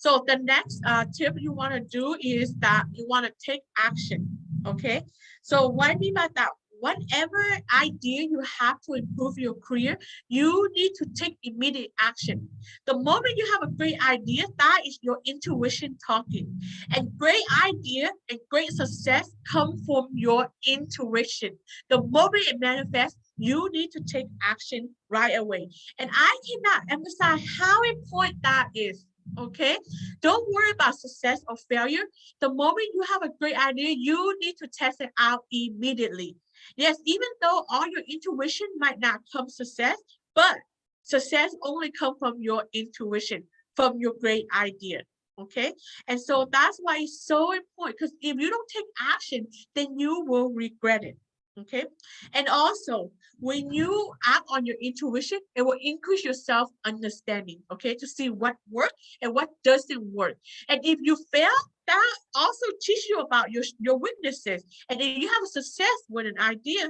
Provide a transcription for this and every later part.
So the next tip you want to do is that you want to take action. Okay. So what I mean by that, whatever idea you have to improve your career, you need to take immediate action. The moment you have a great idea, that is your intuition talking. And great idea and great success come from your intuition. The moment it manifests, you need to take action right away. And I cannot emphasize how important that is. Okay, don't worry about success or failure. The moment you have a great idea, you need to test it out immediately. Yes, even though all your intuition might not come success, but success only comes from your intuition, from your great idea. Okay, and so that's why it's so important, because if you don't take action, then you will regret it. Okay, and also when you act on your intuition, it will increase your self understanding. Okay, to see what works and what doesn't work. And if you fail, that also teaches you about your weaknesses. And if you have a success with an idea,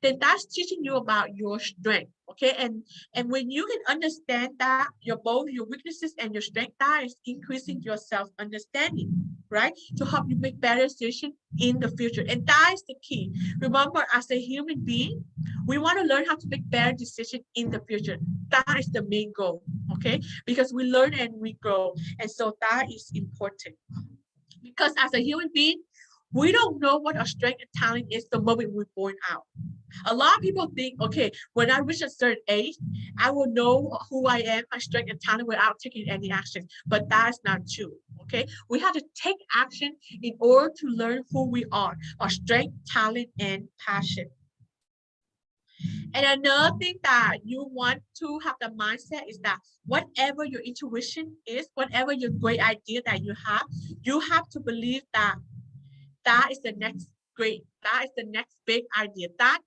then that's teaching you about your strength. Okay, and when you can understand that your both your weaknesses and your strength, that is increasing your self understanding, right, to help you make better decisions in the future. And that is the key. Remember, as a human being, we want to learn how to make better decisions in the future. That is the main goal. Okay, because we learn and we grow, and so that is important. Because as a human being, we don't know what our strength and talent is the moment we're born out. A lot of people think, okay, when I reach a certain age, I will know who I am, my strength and talent without taking any action. But that's not true. Okay, we have to take action in order to learn who we are, our strength, talent, and passion. And another thing that you want to have the mindset is that whatever your intuition is, whatever your great idea that you have to believe that that is the next that is the next big idea. That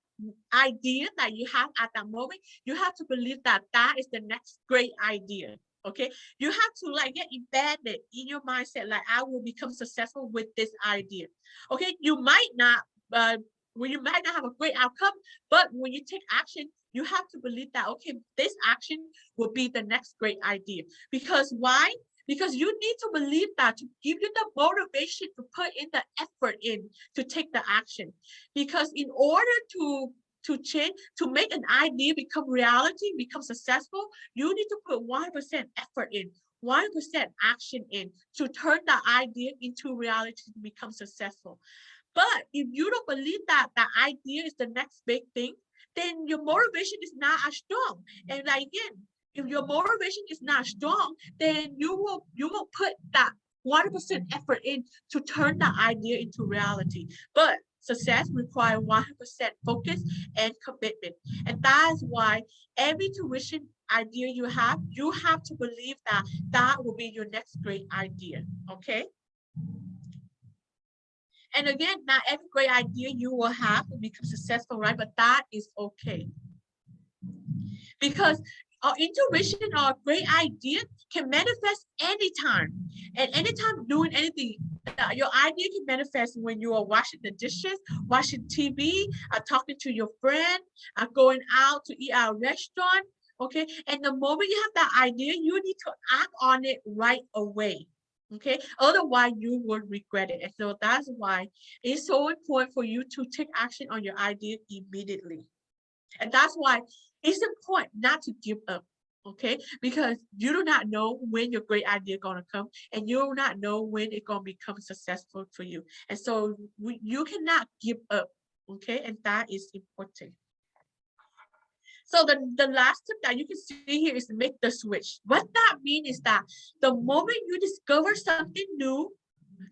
idea that you have at that moment, you have to believe that that is the next great idea. Okay, you have to like get embedded in your mindset, like I will become successful with this idea. Okay, you might not, when you might not have a great outcome, but when you take action, you have to believe that, okay, this action will be the next great idea. Because why? Because you need to believe that to give you the motivation to put in the effort in to take the action. Because in order to change, to make an idea become reality, become successful, you need to put 100% effort in, 1% action in to turn the idea into reality to become successful. But if you don't believe that the idea is the next big thing, then your motivation is not as strong. And like again, if your motivation is not strong, then you will put that 100% effort in to turn the idea into reality. But success requires 100% focus and commitment. And that is why every tuition idea you have to believe that that will be your next great idea. Okay. And again, not every great idea you will have will become successful, right? But that is okay. Because our intuition or a great idea can manifest anytime. And anytime doing anything, your idea can manifest when you are washing the dishes, watching TV, talking to your friend, going out to eat at a restaurant. Okay. And the moment you have that idea, you need to act on it right away. Okay, otherwise you would regret it. And so that's why it's so important for you to take action on your idea immediately. And that's why it's important not to give up. Okay, because you do not know when your great idea going to come, and you do not know when it's going to become successful for you. And so you cannot give up. Okay, and that is important. So the last tip that you can see here is make the switch. What that means is that the moment you discover something new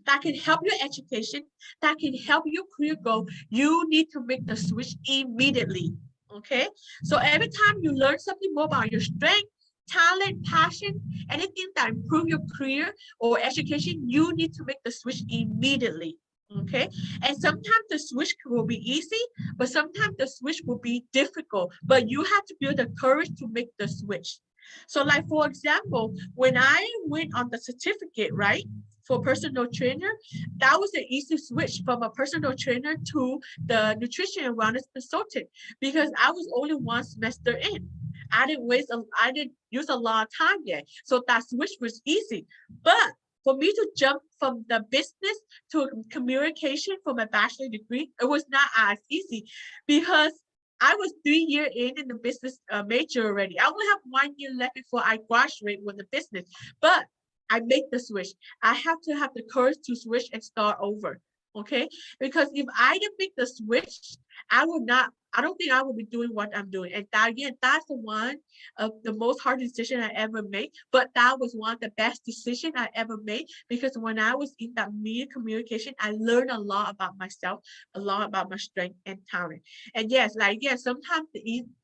that can help your education, that can help your career goal, you need to make the switch immediately. Okay? So every time you learn something more about your strength, talent, passion, anything that improve your career or education, you need to make the switch immediately. Okay, and sometimes the switch will be easy, but sometimes the switch will be difficult, but you have to build the courage to make the switch. So like, for example, when I went on the certificate, right, for personal trainer, that was an easy switch from a personal trainer to the nutrition and wellness consultant, because I was only one semester in. I didn't use a lot of time yet. So that switch was easy. But for me to jump from the business to communication for my bachelor degree, it was not as easy because I was 3 years in the business major already. I only have 1 year left before I graduate with the business, but I make the switch. I have to have the courage to switch and start over. Okay, because if I didn't make the switch, I would not. I don't think I would be doing what I'm doing. And that, again, that's the one of the most hard decision I ever made. But that was one of the best decision I ever made because when I was in that media communication, I learned a lot about myself, a lot about my strength and talent. And yes, like yes, sometimes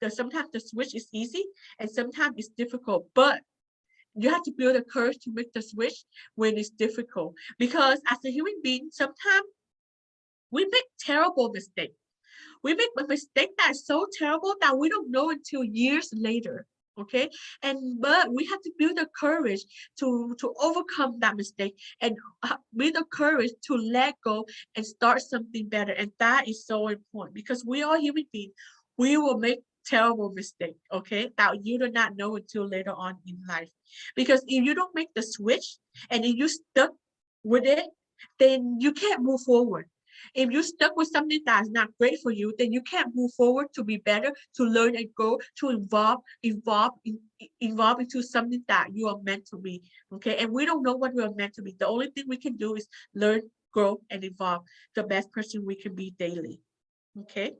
sometimes the switch is easy and sometimes it's difficult, but you have to build the courage to make the switch when it's difficult. Because as a human being, sometimes we make terrible mistakes. We make a mistake that is so terrible that we don't know until years later. Okay, and but we have to build the courage to overcome that mistake and build the courage to let go and start something better. And that is so important because we are human beings. We will make terrible mistake. Okay, that you do not know until later on in life. Because if you don't make the switch and if you stuck with it, then you can't move forward. If you're stuck with something that's not great for you, then you can't move forward to be better, to learn and grow, to evolve into something that you are meant to be. Okay, and we don't know what we are meant to be. The only thing we can do is learn, grow, and evolve the best person we can be daily. Okay.